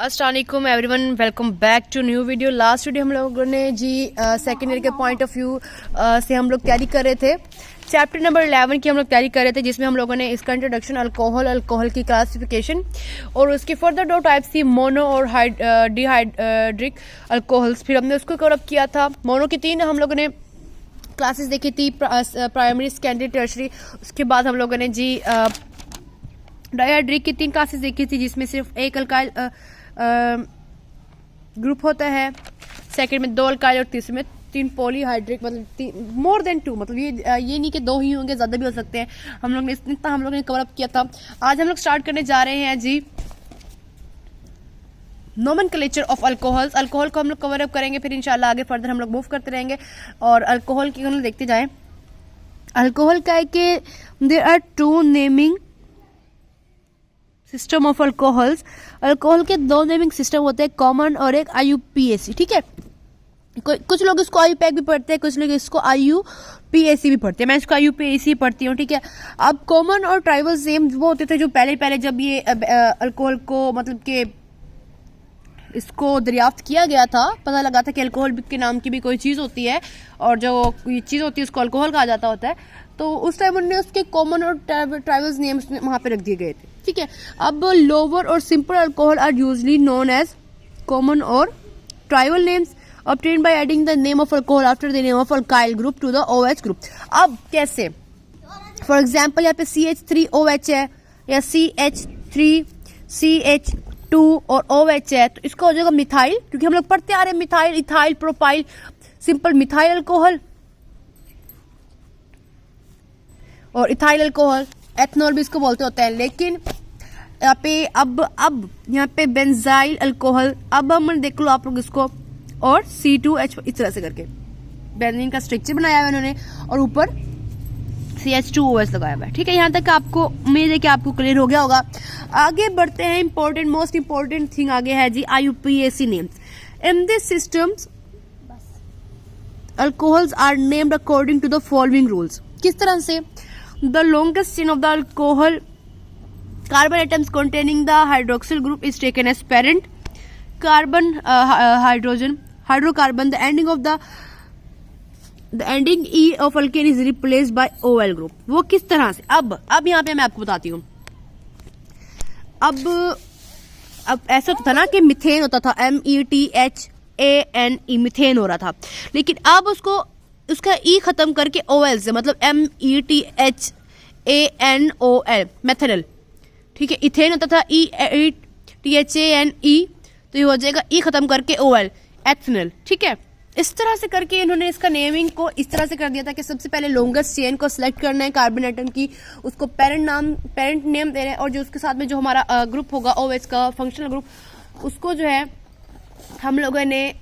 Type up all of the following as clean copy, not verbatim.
अस्सलाम वालेकुम everyone, welcome back to new video. Last video हम लोगों ने जी सेकेंड ईयर के पॉइंट ऑफ व्यू से हम लोग तैयारी कर रहे थे। चैप्टर नंबर 11 की हम लोग तैयारी कर रहे थे, जिसमें हम लोगों ने इसका इंट्रोडक्शन, अल्कोहल की क्लासिफिकेशन और उसके फर्दर दो टाइप्स थी, मोनो और डिहाइड्रिक अल्कोहल्स। फिर हमने उसको कवर अप किया था। मोनो की 3 हम लोगों ने क्लासेस देखी थी, प्राइमरी, सेकेंडरी, टर्शरी। उसके बाद हम लोगों ने जी डाइहाइड्रिक की 3 क्लासेस देखी थी, जिसमें सिर्फ एक अल्काइल ग्रुप होता है, सेकंड में 2 अल्काइल और तीसरे में 3 पॉलीहाइड्रिक, मतलब मोर देन 2, मतलब ये नहीं कि 2 ही होंगे, ज्यादा भी हो सकते हैं। हम लोग ने इतना हम लोग ने कवर अप किया था। आज हम लोग स्टार्ट करने जा रहे हैं जी नोमेनक्लेचर ऑफ अल्कोहल्स। अल्कोहल को हम लोग कवर अप करेंगे, फिर इंशाल्लाह आगे फर्दर हम लोग मूव करते रहेंगे और अल्कोहल की हम लोग देखते जाएं। अल्कोहल का है कि there are 2 naming system of alcohols. Alcohol के 2 नेमिंग सिस्टम होते हैं, कॉमन और एक IUPAC। ठीक है, कुछ लोग इसको IUPAC भी पढ़ते हैं, कुछ लोग इसको IUPAC भी पढ़ते हैं। मैं इसको IUPAC पढ़ती हूँ। ठीक है, अब कॉमन और ट्राइबल नेम वो होते थे जो पहले जब ये अल्कोहल को मतलब के इसको दरियाफ्त किया गया था, पता लगा था कि अल्कोहल के नाम की भी कोई चीज होती है और जो ये चीज होती है उसको अल्कोहल कहा जाता होता है। तो उस टाइम उन्होंने उसके कॉमन और ट्राइबल नेम्स वहां पे रख दिए गए थे। ठीक है, अब लोअर और simple alcohol are usually known as common और trivial names obtained by adding the name of alcohol after the name of alkyl group to the OH group। अब कैसे, फॉर एग्जाम्पल यहाँ पे CH3OH है या CH3CH2 और OH है, तो इसका हो जाएगा मिथाइल, क्योंकि हम लोग पढ़ते आ रहे हैं methyl, ethyl, propyl, simple methyl alcohol और इथाइल अल्कोहल, एथनॉल भी इसको बोलते होते हैं। लेकिन यहाँ पे अब यहाँ पे बेंजाइल अल्कोहल, अब हम देख लो आप लोग इसको, और C2H इस तरह से करके बेंजीन का स्ट्रक्चर बनाया हुआ है उन्होंने और ऊपर CH2OH लगाया हुआ है। ठीक है, यहाँ तक आपको उम्मीद है कि आपको क्लियर हो गया होगा। आगे बढ़ते हैं, मोस्ट इंपॉर्टेंट थिंग आगे है जी IUPAC names. In this systems alcohols are named according to the following rules. किस तरह से? The longest chain of the alcohol carbon atoms containing the hydroxyl group is taken as parent carbon, hydrocarbon, the ending E of alkane is replaced by OL group। वो किस तरह से? अब यहाँ पे मैं आपको बताती हूँ। अब ऐसा होता था ना कि मिथेन होता था, METHANE, मिथेन हो रहा था, लेकिन अब उसका E खत्म करके OL से, मतलब METHANOL, मेथनल। ठीक है, इथेन होता था ETHANE, तो ये हो जाएगा E खत्म करके OL, एथनल। ठीक है, इस तरह से करके इन्होंने इसका नेमिंग को इस तरह से कर दिया था कि सबसे पहले लॉन्गेस्ट चेन को सिलेक्ट करना है कार्बन एटम की, उसको पेरेंट नेम दे रहे हैं, और जो उसके साथ में जो हमारा ग्रुप होगा OH का फंक्शनल ग्रुप, उसको जो है हम लोगों ने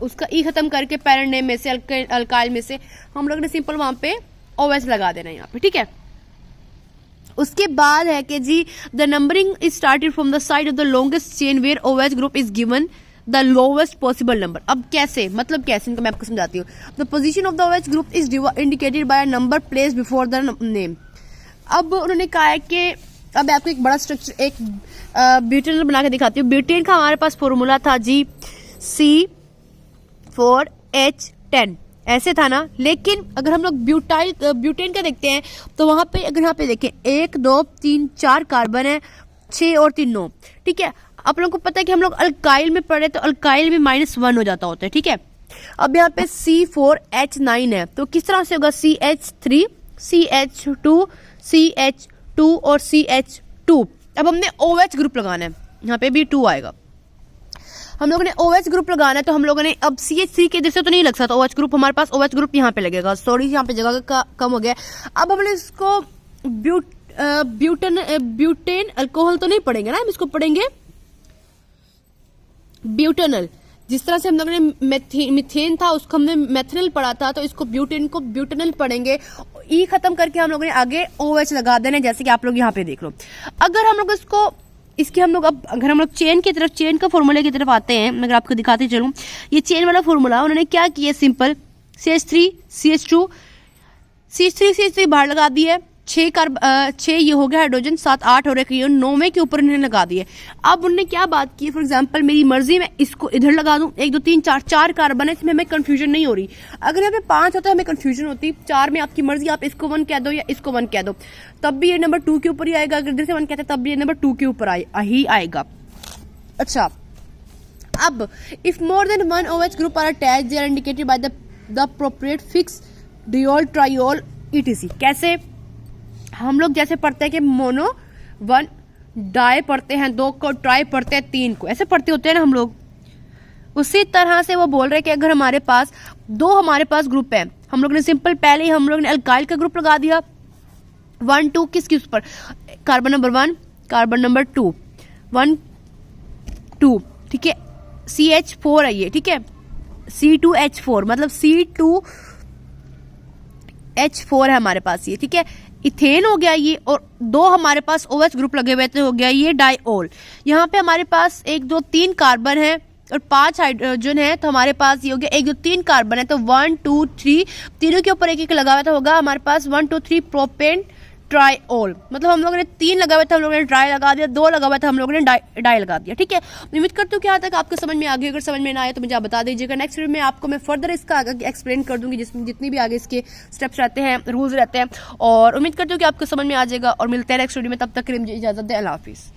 उसका E खत्म करके पेरेंट नेम में से, अल्काइल में से हम लोगों ने सिंपल वहां पे OH लगा देना है यहाँ पे। ठीक है, उसके बाद है कि जी the numbering is started from the side of the longest chain where OH group is given the lowest possible number. अब कैसे, मतलब कैसे, इनको मैं आपको समझाती हूँ। The position of the OH group is indicated by a number place before the name. अब उन्होंने कहा है कि अब आपको एक बड़ा स्ट्रक्चर, एक ब्यूटेन बना के दिखाती हूँ। ब्यूटेन का हमारे पास फॉर्मूला था जी C4H10, ऐसे था ना। लेकिन अगर हम लोग ब्यूटेन का देखते हैं तो वहां पे, अगर यहाँ पे देखें 1 2 3 4 कार्बन है, 6 और 3 9। ठीक है, आप लोगों को पता है कि हम लोग अल्काइल में पढ़े तो अल्काइल में -1 हो जाता होता है। ठीक है, अब यहाँ पे C4H9 है, तो किस तरह से होगा? CH3 CH2 CH2 और CH2। अब हमने OH ग्रुप लगाना है, यहाँ पे भी 2 आएगा। हम लोगों ने OH ग्रुप लगाना है, तो हम लोगों ने अब CH3 के जैसे तो नहीं लग सकता OH ग्रुप, हमारे पास OH ग्रुप यहाँ पे लगेगा। सॉरी, यहाँ पे जगह का कम हो गया। अब हमने इसको ब्यूटेन अल्कोहल तो नहीं पढ़ेंगे ना, हम इसको पढ़ेंगे ब्यूटेनल। जिस तरह से हम लोगों ने मिथेन था उसको हमने मेथनल पढ़ा था, तो इसको ब्यूटेन को ब्यूटेनल पढ़ेंगे। E खत्म करके हम लोगों ने आगे OH लगा देना, जैसे कि आप लोग यहाँ पे देख लो। अगर हम लोग इसकी हम लोग अब अगर हम लोग चेन का फॉर्मूले की तरफ आते हैं, मैं आपको दिखाते चलूं, ये चेन वाला फॉर्मूला उन्होंने क्या किया, सिंपल CH3 CH2 CH3 बाहर लगा दी है, छः ये हो गया हाइड्रोजन, 7 8 हो रहे हैं, 9वें के ऊपर इन्होंने लगा दिए। अब उन्होंने क्या बात की, फॉर एग्जांपल मेरी मर्जी में इसको इधर लगा दूं, 1 2 3 4 4 कार्बन है, इसमें हमें कंफ्यूजन नहीं हो रही। अगर यहाँ पे 5 होता है हमें कंफ्यूजन होती, 4 में आपकी मर्जी, आप इसको 1 कह दो या इसको 1 कह दो, तब भी ये नंबर 2 के ऊपर ही आएगा। अगर इधर से 1 कहते हैं तब भी ये नंबर 2 के ऊपर ही आएगा। अच्छा, अब if more than 1 OH group are attached they are indicated by the appropriate fix diol triol ETC। कैसे हम लोग जैसे पढ़ते हैं कि मोनो 1 डाई पढ़ते हैं, 2 को ट्राई पढ़ते हैं, 3 को ऐसे पढ़ते होते हैं ना हम लोग, उसी तरह से वो बोल रहे हैं कि अगर हमारे पास 2 हमारे पास ग्रुप है, हम लोग ने सिंपल पहले ही हम लोग ने अल्काइल का ग्रुप लगा दिया, 1 2 किसके उस पर, कार्बन नंबर 1 कार्बन नंबर 2 1 2, ठीक है, CH4 है ये, ठीक है, C2H4 मतलब C2H4 है हमारे पास ये, ठीक है, इथेन हो गया ये, और 2 हमारे पास OH ग्रुप लगे हुए थे, हो गया ये डाइओल। यहाँ पे हमारे पास 1 2 3 कार्बन है और 5 हाइड्रोजन है, तो हमारे पास ये हो गया 1 2 3 कार्बन है, तो 1 2 3 तीनों के ऊपर 1 1 लगा हुआ था, होगा हमारे पास 1 2 3 प्रोपेन ट्राइओल। मतलब हम लोगों ने 3 लगा हुआ था, हम लोगों ने ट्राई लगा दिया, 2 लगा हुआ था, हम लोगों ने डाई लगा दिया, ठीक है। उम्मीद करती हूँ कि यहाँ तक आपको समझ में आ गई। अगर समझ में ना आए तो मुझे आप बता दीजिएगा, नेक्स्ट वीडियो में आपको मैं फर्दर इसका एक्सप्लेन कर दूंगी, जिसमें जितनी भी आगे इसके स्टेप्स रहते हैं, रूल्स रहते हैं, और उम्मीद करती हूँ कि आपको समझ में आ जाएगा। और मिलते हैं नेक्स्ट वीडियो में, तब तक के लिए मुझे इजाजत दें, अल्लाह हाफिज़।